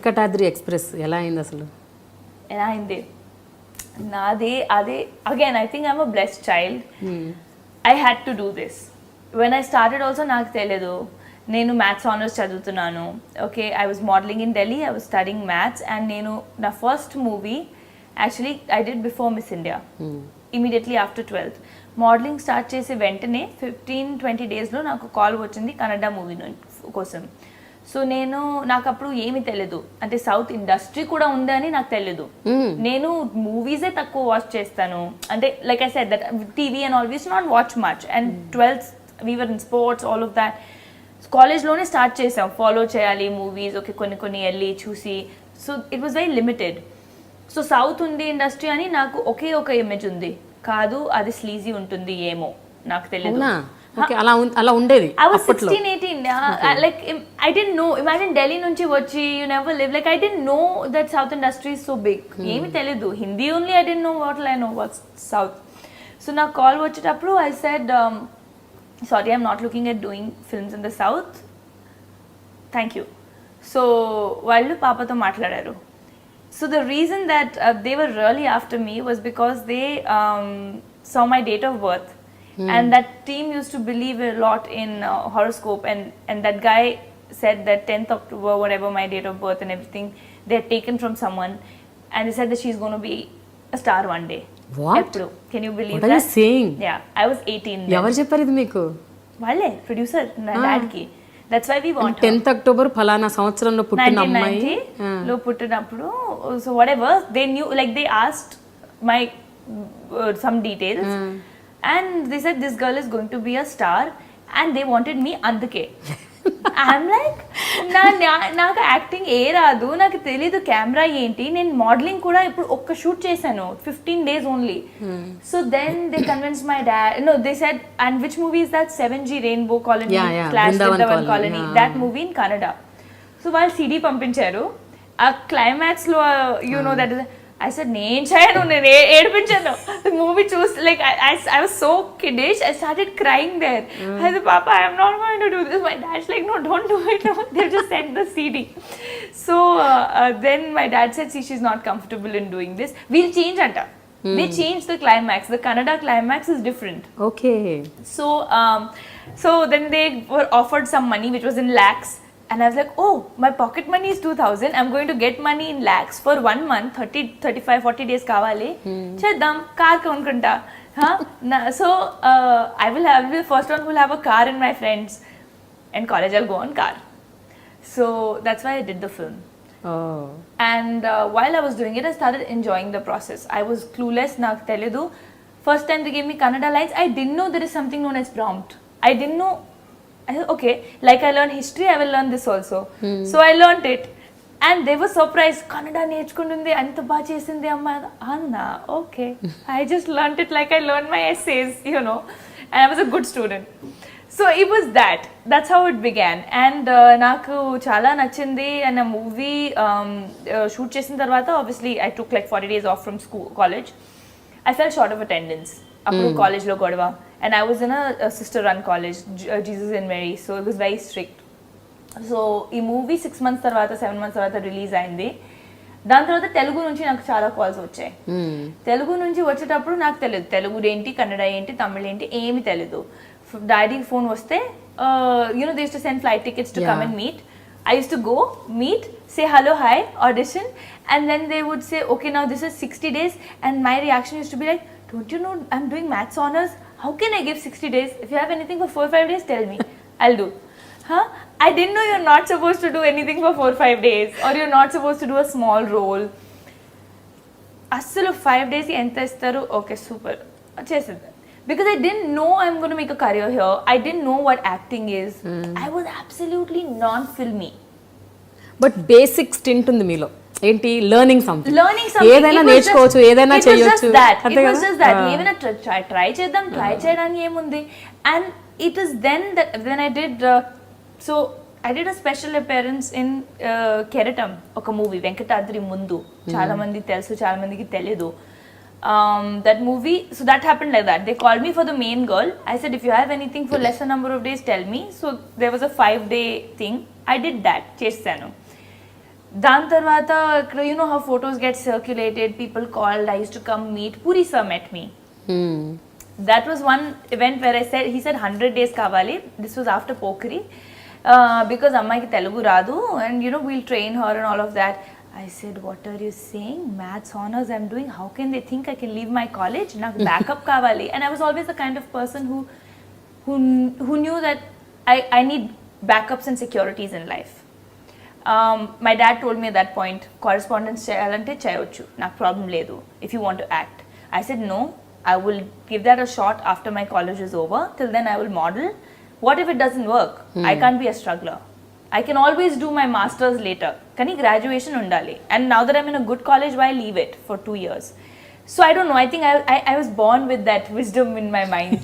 Venkatadri express ఎలా అయింది అసలు? ఎలా అయింది నాది అదే. Again I think I'm a blessed child. I had to do this. When I started also నాకు తెలియదు. నేను మ్యాథ్స్ ఆనర్స్ చదువుతున్నాను. Okay, I was modelling in Delhi, I was studying maths. And నేను నా first movie actually I did before miss India, immediately after 12th. Modelling start చేసే వెంటనే 15-20 డేస్లో నాకు కాల్ వచ్చింది కన్నడ మూవీ కోసం. సో నాకు అప్పుడు ఏమీ తెలియదు, అంటే సౌత్ ఇండస్ట్రీ కూడా ఉందని నాకు తెలియదు. నేను మూవీసే తక్కువ వాచ్ చేస్తాను, అంటే like I said that TV and all we used not watch much. And 12th we were in sports, all of that. కాలేజ్లోనే స్టార్ట్ చేసాం ఫాలో చేయాలి మూవీస్. ఓకే, కొన్ని వెళ్ళి చూసి. So it was very limited. So south ఉంది industry అని నాకు ఒకే ఒక ఇమేజ్ ఉంది, కాదు అది స్లీజీ ఉంటుంది ఏమో నాకు తెలియదు. అలా ఉండేది. I was 16-18. Like I didn't know. Imagine Delhi నుంచి వచ్చి you never live. Like I didn't know that South industry is so big. ఏమి తెలియదు. Hindi only I didn't know. What will I know what's South? So నా call వచ్చేటప్పుడు I said, sorry, I'm not looking at doing films in the South. Thank you. So వాళ్ళు పాపతో మాట్లాడారు. So the reason that they were really after me was because they saw my date of birth. And that team used to believe a lot in horoscope, and that guy said that 10th October, whatever my date of birth and everything, they had taken from someone, and they said that she's going to be a star one day. What? Can you believe that? What are you saying? Yeah, I was 18 then. Evaru chepparu idi meeku? Valle producer na dad ki. That's why we want 10th October phalana samvatsaramlo puttina ammayi 1990 lo puttinappudu. So whatever, they knew, like they asked my some details. And they said this girl is going to be a star, and they wanted me అందుకే. I'm like, నాకు acting ఏ రాదు, నాకు తెలీదు camera ఏంటి. నేను modelling కూడా ఇప్పుడు ఒక్క షూట్ చేశాను, 15 days only. So then they convince my dad. No, they said, and which movie is that 7G rainbow colony /Brindavan colony, that movie in Kannada. So వాళ్ళు CD పంపించారు. ఆ క్లైమాక్స్ లో you know that I said, నేను చేయను, నేను ఏడిపించాను. The movie choose, like I was so kiddish, I started crying there. I said, Papa, I am not going to do this. My dad's like, no, don't do it. They just sent the CD. So then my dad said, see, she's not comfortable in doing this. We'll change anta. They changed the climax. The Kannada climax is different. Okay. So then they were offered some money, which was in lakhs. And I was like, oh, my pocket money is 2,000. I'm going to get money in lakhs for 1 month, 30, 35, 40 days kavali. Cheddam, car konkunta. So I will be the first one who will have a car in my friends. And college I'll go on car. So that's why I did the film. Oh. And while I was doing it, I started enjoying the process. I was clueless, నాకు తెలియదు. First time they gave me Kannada lines, I didn't know there is something known as prompt. I didn't know. I said, okay, like I learned history, I will learn this also. So I learned it. And they were surprised. Kannada నేర్చుకుంటుంది, అంత బాగా చేసింది అమ్మ. Anna, okay. I just learned it like I learned my essays, you know. And I was a good student. So it was that. That's how it began. And నాకు చాలా నచ్చింది. And a movie shoot చేసిన తర్వాత, obviously I took like 40 days off from school, college. I fell short of attendance. అప్పుడు కాలేజ్లో గొడవ. And I was in a sister run college, Jesus and Mary, so it was very strict. So ఈ movie 6 months తర్వాత 7 months తర్వాత release అయింది. దాని తర్వాత తెలుగు నుంచి నాకు చాలా కాల్స్ వచ్చాయి. తెలుగు నుంచి వచ్చేటప్పుడు నాకు తెలియదు తెలుగు ఏంటి, కన్నడ ఏంటి, తమిళ ఏంటి, ఏమి తెలియదు. డాడీ ఫోన్ వస్తే they used to send flight tickets to come and meet. I used to go, meet, say hello, hi, audition, and then they would say, okay, now this is 60 days, and my reaction used to be like, don't you know I'm doing maths honors? How can I give 60 days? If you have anything for 4-5 days, tell me. I'll do. I didn't know you're not supposed to do anything for 4-5 days, or you're not supposed to do a small role. Assalu 5 days enta istaru, okay, super. Cheseda. Because I didn't know I'm going to make a career here. I didn't know what acting is. I was absolutely non-filmy. But basic stint ఉంది మీలో. ఏంటి, learning something, ఏదైనా నేర్చుకోవచ్చు, ఏదైనా చేయొచ్చు. It was just that. ఏమైనా try చేద్దాం, try చేయడానికి ఏముంది. And it is then that when I did so I did a special appearance in Keratam, ఒక మూవీ వెంకటాద్రి ముందు. చాలా మంది తెలుసు, చాలా మందికి తెలియదు. That movie, so that happened like that. They called me for the main girl. I said, if you have anything for lesser number of days, tell me. So there was a 5-day thing. I did that, చేస్తాను. దాని తర్వాత you know how photos get circulated, people called, I used to come meet. Puri sir met me. That was one event where he said 100 days kavali. This was after Pokeri. Because అమ్మాయికి తెలుగు రాదు and you know we'll train her and all of that. I said, what are you saying? Maths honors I'm doing. How can they think I can leave my college? నాకు backup kavali. And I was always the kind of person who knew that I need backups and securities in life. My dad told me at that point, correspondence cheyalante cheyochu, నాకు problem లేదు, if you want to act. I said no, I will give that a shot after my college is over. Till then I will model. What if it doesn't work? I can't be a struggler. I can always do my masters later. Kani graduation undali. And now that I'm in a good college, why leave it for 2 years? So I don't know. I think I was born with that wisdom in my mind.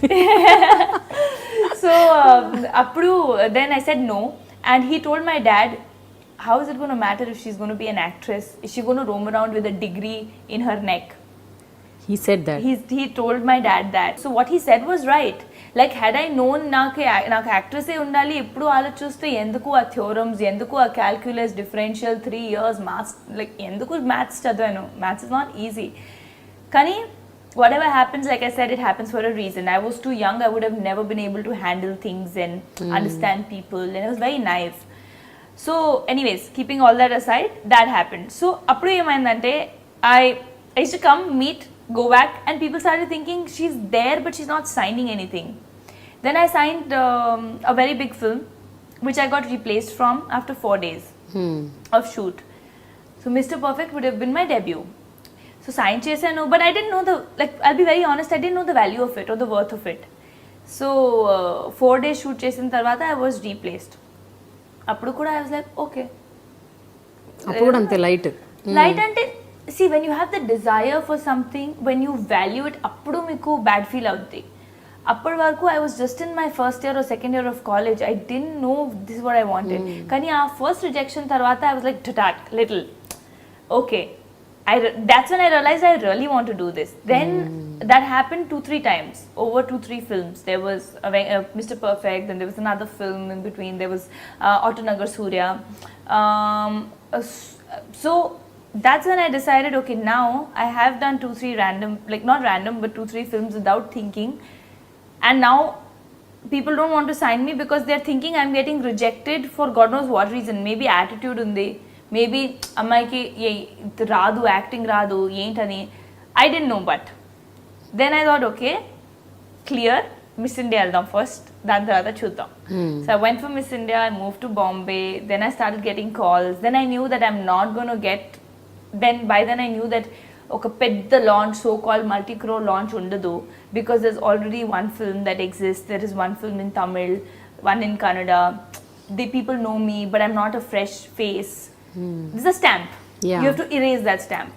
So then I said no. And he told my dad, how is it going to matter if she's going to be an actress? Is she going to roam around with a degree in her neck? He said that. He told my dad that. So what he said was right. Like had I known నాకు actress ఏ ఉండాలి ఎప్పుడు ఆలోచిస్తే ఎందుకు ఆ థియోరమ్స్, ఎందుకు ఆ calculus, differential 3 years maths, like ఎందుకు maths చదివాను. Maths is not easy. కానీ whatever happens, like I said, it happens for a reason. I was too young. I would have never been able to handle things and understand people, and I was very naive. So anyways, keeping all that aside, that happened. So appudu emaindante I used to come meet, go back, and people started thinking she's there but she's not signing anything. Then I signed a very big film which I got replaced from after 4 days of shoot. So Mr. Perfect would have been my debut. So sign chesanu, but I didn't know I'll be very honest, I didn't know the value of it or the worth of it. So 4 days shoot chesin tarvata I was replaced. Appudu kuda I was like okay. Appudu ante light ante, see, when you have the desire for something, when you value it, appudu meeku bad feel avuddi. Appadu varaku I was just in my first year or second year of college. I didn't know this is what I wanted. Kani aa first rejection tarvata I was like little okay. That's when I realized I really want to do this. Then that happened 2-3 times over 2-3 films. There was Mr. Perfect, then there was another film in between. There was Autonagar Surya. So that's when I decided, okay, now I have done 2-3 random, like not random, but 2-3 films without thinking. And now people don't want to sign me because they're thinking I'm getting rejected for God knows what reason. Maybe attitude undi, maybe ammaiki raadu, acting raadu, entani. I didn't know, but then I thought, okay, clear, Miss India eldam first, dan tarvata chuddam. So I went for Miss India, I moved to Bombay, then I started getting calls. Then I knew that I'm not going to get, by then I knew that oka pedda launch, so called multi-crore launch undadu, because there's already one film that exists. There is one film in Tamil, one in Kannada. The people know me, but I'm not a fresh face. There's a stamp. Yeah. You have to erase that stamp.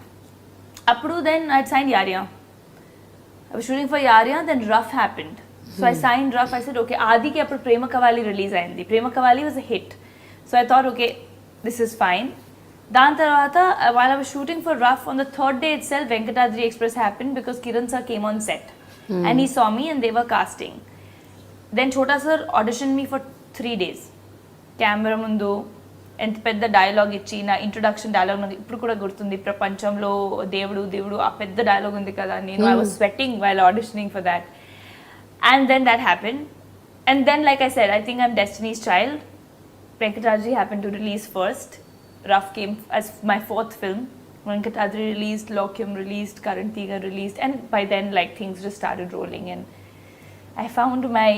Appudu then I'd signed Yarya. I was shooting for Yarya, then Rough happened. So I signed Rough. I said, okay, Adi ki appudu Prema Kavali release ayindi. Prema Kavali was a hit. So I thought, okay, this is fine. Dan tarvata, while I was shooting for Rough, on the 3rd day itself, Venkatadri Express happened because Kiran sir came on set. And he saw me and they were casting. Then Chota sir auditioned me for 3 days. Camera mundu, ఎంత పెద్ద dialogue ఇచ్చి, నా introduction dialogue నాకు ఇప్పుడు కూడా గుర్తుంది, ప్రపంచంలో దేవుడు దేవుడు ఆ పెద్ద డైలాగ్ ఉంది కదా, నేను I was sweating while auditioning for that. And then that happen. And then like I said, I think I'm destiny's child. Venkatadri happened to release first. Rough came as my 4th film. Venkatadri released, Lokyam released, Karantiga released, and by then like things just started rolling and I found my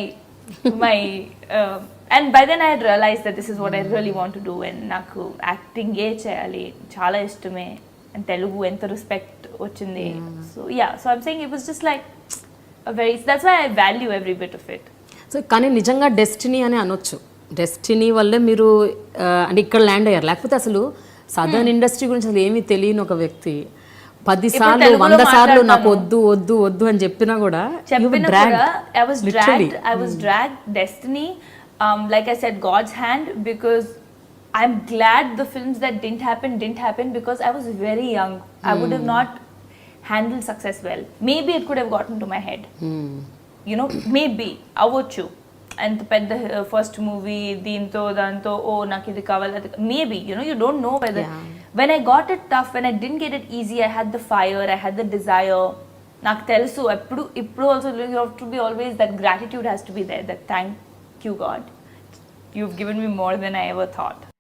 and by then I had realized that this is what I really want to do and naku acting ఏ చేయాలి చాలా ఇష్టమే and Telugu ఎంత respect వచ్చింది. So yeah, so I'm saying it was just like that's why I value every bit of it. So కానీ నిజంగా destiny అని అనొచ్చు. Destiny వల్లే మీరు అంటే ఇక్కడ ల్యాండ్ అయ్యారు. లేకపోతే అసలు సదర్న్ ఇండస్ట్రీ గురించి అసలు ఏమీ తెలియని ఒక వ్యక్తి 10 సార్లు 100 సార్లు నాకు వద్దు వద్దు వద్దు అని చెప్పినా కూడా I was dragged. Destiny, like I said, God's hand, because I'm glad the films that didn't happen because I was very young. I would have not handled success well. Maybe it could have gotten to my head. You know, maybe. Avochu. అంత పెద్ద first movie దీంతో దాంతో ఓ నాకు ఇది కావాలి maybe you don't know whether when I got it tough, when I didn't get it easy, I had the fire, I had the desire. నాకు తెలుసు ఇప్పుడు also you have to be always, that gratitude has to be there, that thank you God, you've given me more than I ever thought.